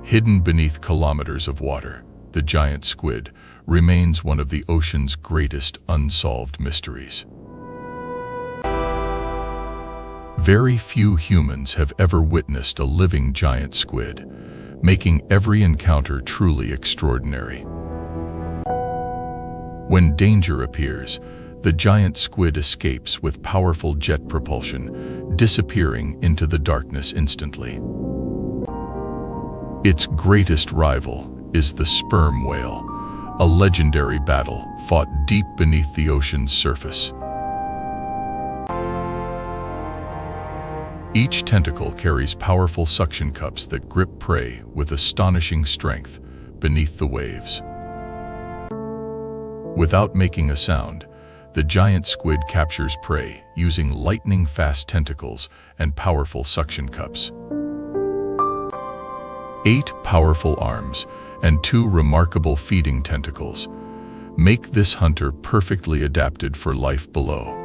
Hidden beneath kilometers of water, the giant squid remains one of the ocean's greatest unsolved mysteries. Very few humans have ever witnessed a living giant squid, making every encounter truly extraordinary. When danger appears, the giant squid escapes with powerful jet propulsion, disappearing into the darkness instantly. Its greatest rival is the sperm whale, a legendary battle fought deep beneath the ocean's surface. Each tentacle carries powerful suction cups that grip prey with astonishing strength beneath the waves. Without making a sound, the giant squid captures prey using lightning-fast tentacles and powerful suction cups. 8 powerful arms and 2 remarkable feeding tentacles make this hunter perfectly adapted for life below.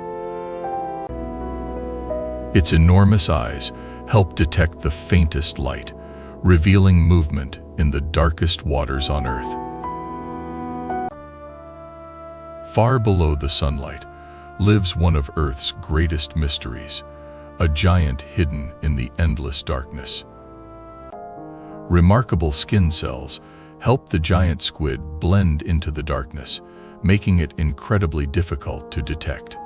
Its enormous eyes help detect the faintest light, revealing movement in the darkest waters on Earth. Far below the sunlight lives one of Earth's greatest mysteries, a giant hidden in the endless darkness. Remarkable skin cells help the giant squid blend into the darkness, making it incredibly difficult to detect.